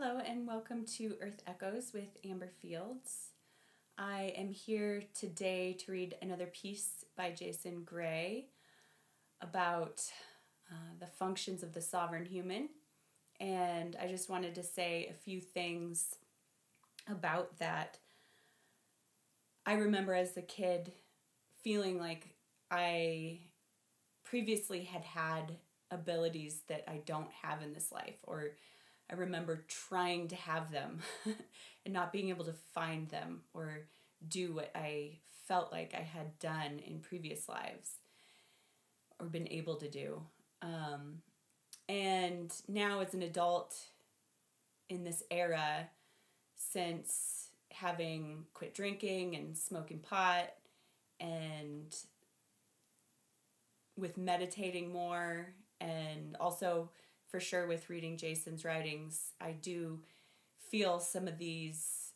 Hello and welcome to Earth Echoes with Amber Fields. I am here today to read another piece by Jason Gray about the functions of the sovereign human. And I just wanted to say a few things about that. I remember as a kid feeling like I previously had abilities that I don't have in this life, or I remember trying to have them and not being able to find them or do what I felt like I had done in previous lives or been able to do. And now as an adult in this era, since having quit drinking and smoking pot and with meditating more, and also for sure with reading Jason's writings, I do feel some of these,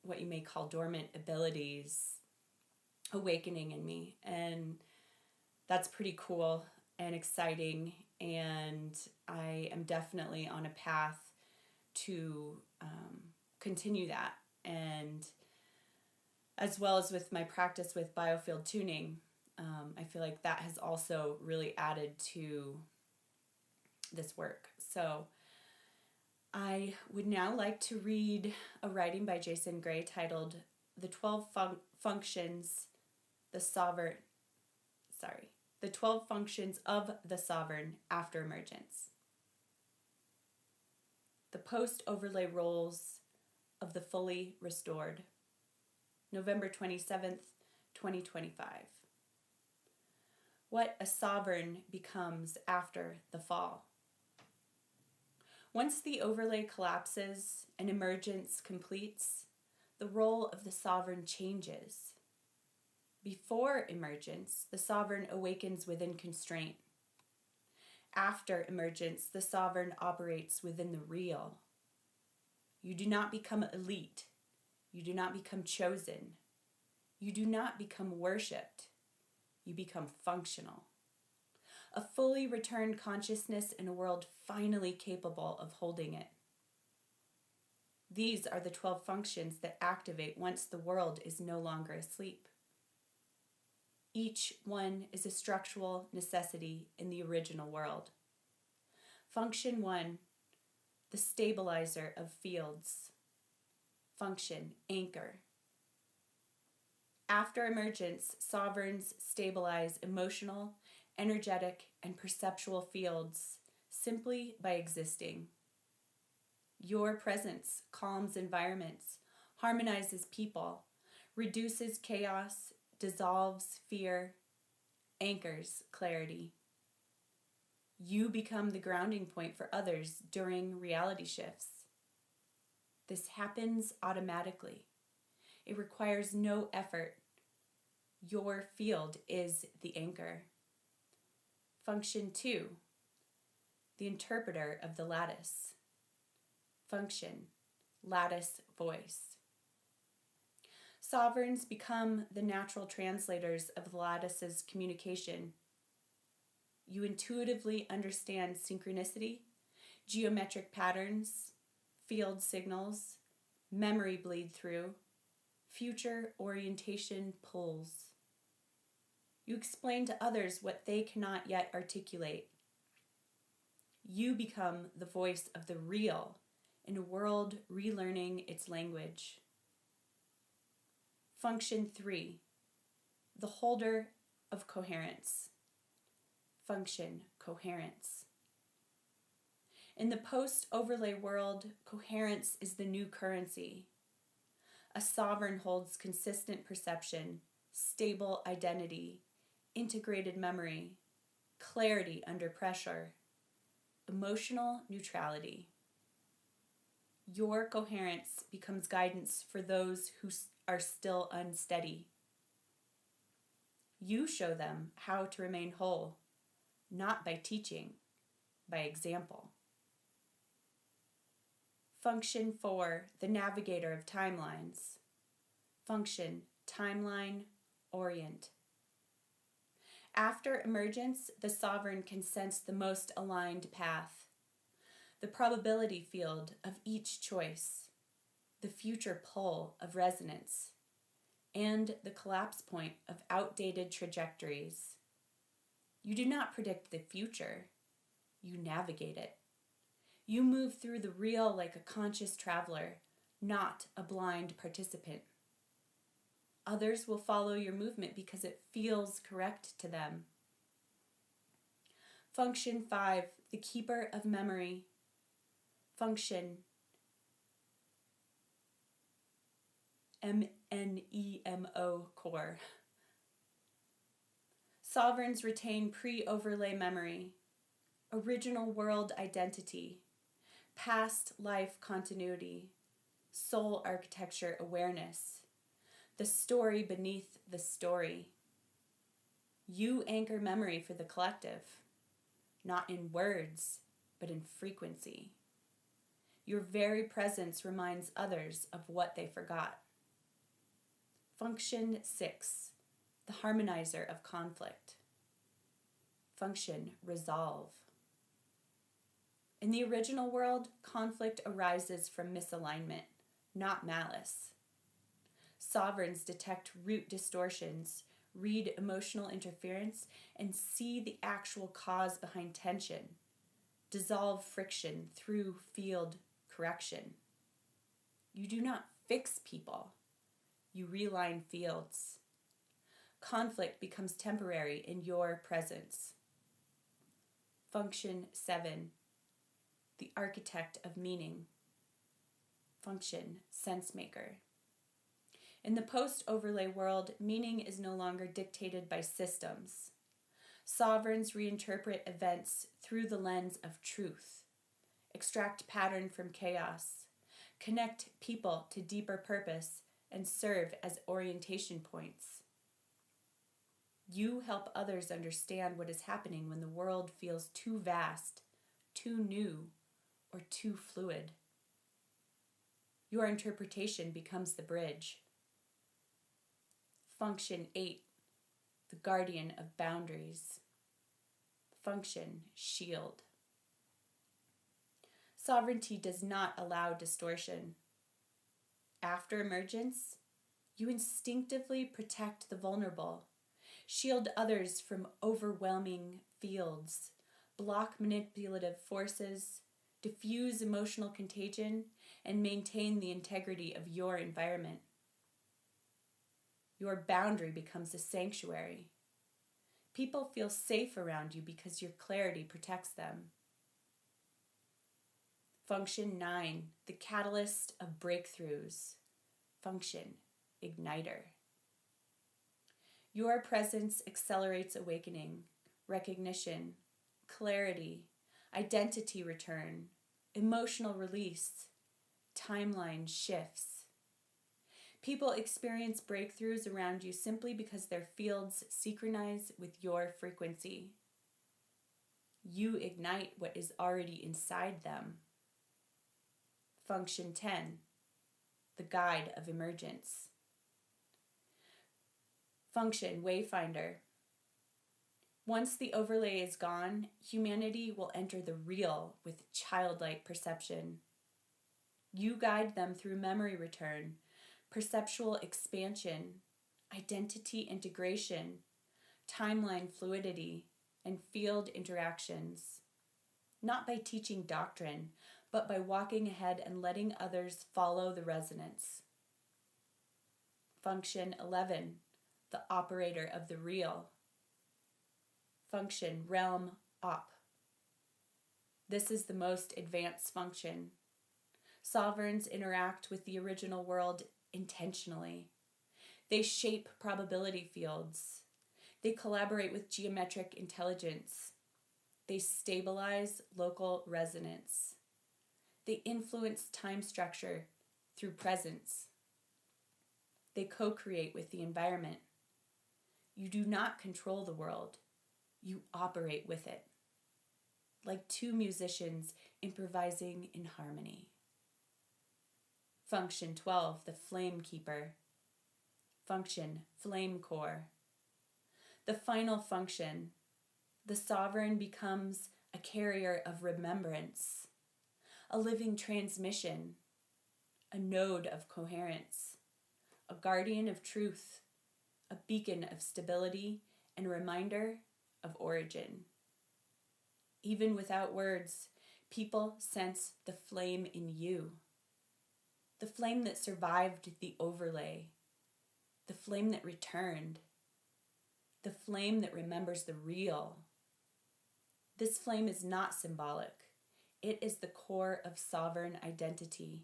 what you may call dormant abilities, awakening in me. And that's pretty cool and exciting. And I am definitely on a path to continue that. And as well as with my practice with biofield tuning, I feel like that has also really added to this work. So I would now like to read a writing by Jason Gray titled The 12 Functions the 12 Functions of the Sovereign After Emergence. The Post-Overlay Roles of the Fully Restored. November 27th, 2025. What a sovereign becomes after the fall. Once the overlay collapses and emergence completes, the role of the sovereign changes. Before emergence, the sovereign awakens within constraint. After emergence, the sovereign operates within the real. You do not become elite. You do not become chosen. You do not become worshipped. You become functional. A fully returned consciousness in a world finally capable of holding it. These are the 12 functions that activate once the world is no longer asleep. Each one is a structural necessity in the original world. Function 1, the stabilizer of fields. Function, anchor. After emergence, sovereigns stabilize emotional, energetic, and perceptual fields simply by existing. Your presence calms environments, harmonizes people, reduces chaos, dissolves fear, anchors clarity. You become the grounding point for others during reality shifts. This happens automatically. It requires no effort. Your field is the anchor. Function 2, the interpreter of the lattice. Function, lattice voice. Sovereigns become the natural translators of the lattice's communication. You intuitively understand synchronicity, geometric patterns, field signals, memory bleed through, future orientation pulls. You explain to others what they cannot yet articulate. You become the voice of the real in a world relearning its language. Function 3, the holder of coherence. Function, coherence. In the post-overlay world, coherence is the new currency. A sovereign holds consistent perception, stable identity, integrated memory, clarity under pressure, emotional neutrality. Your coherence becomes guidance for those who are still unsteady. You show them how to remain whole, not by teaching, by example. Function 4, the navigator of timelines. Function, timeline, orient. After emergence, the sovereign can sense the most aligned path. the probability field of each choice, the future pull of resonance, and the collapse point of outdated trajectories. You do not predict the future, you navigate it. You move through the real like a conscious traveler, not a blind participant. Others will follow your movement because it feels correct to them. Function 5, the keeper of memory. Function MNEMO core. Sovereigns retain pre-overlay memory, original world identity, past life continuity, soul architecture awareness, the story beneath the story. You anchor memory for the collective, not in words, but in frequency. Your very presence reminds others of what they forgot. Function 6, the harmonizer of conflict. Function resolve. In the original world, conflict arises from misalignment, not malice. Sovereigns detect root distortions, read emotional interference, and see the actual cause behind tension. Dissolve friction through field correction. You do not fix people. You realign fields. Conflict becomes temporary in your presence. Function 7, the architect of meaning. Function sense maker. In the post-overlay world, meaning is no longer dictated by systems. Sovereigns reinterpret events through the lens of truth, extract pattern from chaos, connect people to deeper purpose, and serve as orientation points. You help others understand what is happening when the world feels too vast, too new, or too fluid. Your interpretation becomes the bridge. Function 8, the guardian of boundaries. Function shield. Sovereignty does not allow distortion. After emergence, you instinctively protect the vulnerable, shield others from overwhelming fields, block manipulative forces, diffuse emotional contagion, and maintain the integrity of your environment. Your boundary becomes a sanctuary. People feel safe around you because your clarity protects them. Function 9, the catalyst of breakthroughs. Function igniter. Your presence accelerates awakening, recognition, clarity, identity return, emotional release, timeline shifts. People experience breakthroughs around you simply because their fields synchronize with your frequency. You ignite what is already inside them. Function 10, the guide of emergence. Function wayfinder. Once the overlay is gone, humanity will enter the real with childlike perception. You guide them through memory return, perceptual expansion, identity integration, timeline fluidity, and field interactions. Not by teaching doctrine, but by walking ahead and letting others follow the resonance. Function 11, the operator of the real. Function realm op. This is the most advanced function. Sovereigns interact with the original world intentionally. They shape probability fields. They collaborate with geometric intelligence. They stabilize local resonance. They influence time structure through presence. They co-create with the environment. You do not control the world. You operate with it, like two musicians improvising in harmony. Function 12, the flame keeper. Function flame core. The final function, the sovereign becomes a carrier of remembrance. a living transmission, a node of coherence, a guardian of truth, a beacon of stability, and a reminder of origin. Even without words, people sense the flame in you, the flame that survived the overlay, the flame that returned, the flame that remembers the real. This flame is not symbolic. It is the core of sovereign identity.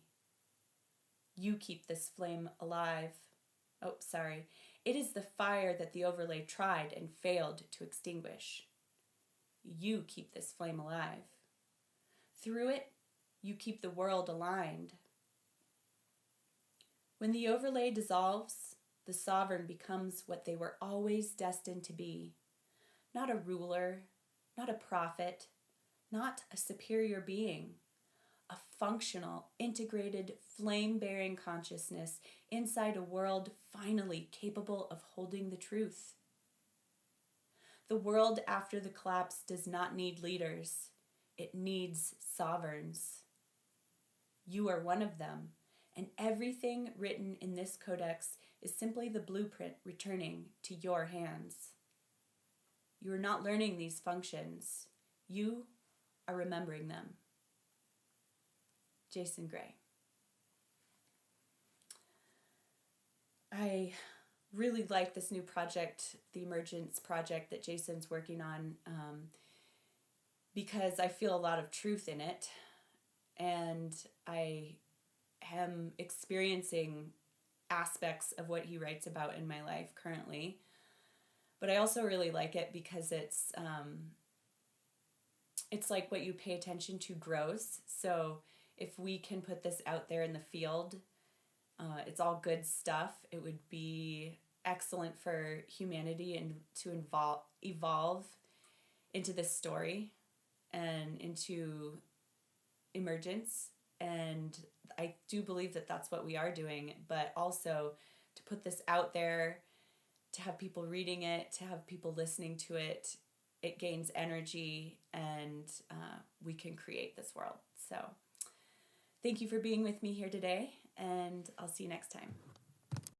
You keep this flame alive. It is the fire that the overlay tried and failed to extinguish. You keep this flame alive. Through it, you keep the world aligned. When the overlay dissolves, the sovereign becomes what they were always destined to be. Not a ruler, not a prophet, not a superior being. A functional, integrated, flame-bearing consciousness inside a world finally capable of holding the truth. The world after the collapse does not need leaders. It needs sovereigns. You are one of them, and everything written in this codex is simply the blueprint returning to your hands. You are not learning these functions. You are remembering them. Jason Gray. I really like this new project, the Emergence project that Jason's working on, because I feel a lot of truth in it, and I am experiencing aspects of what he writes about in my life currently. But I also really like it because it's like what you pay attention to grows. So if we can put this out there in the field, it's all good stuff. It would be excellent for humanity and to evolve into this story and into emergence. And I do believe that that's what we are doing, but also to put this out there, to have people reading it, to have people listening to it, it gains energy, and we can create this world. So thank you for being with me here today, and I'll see you next time.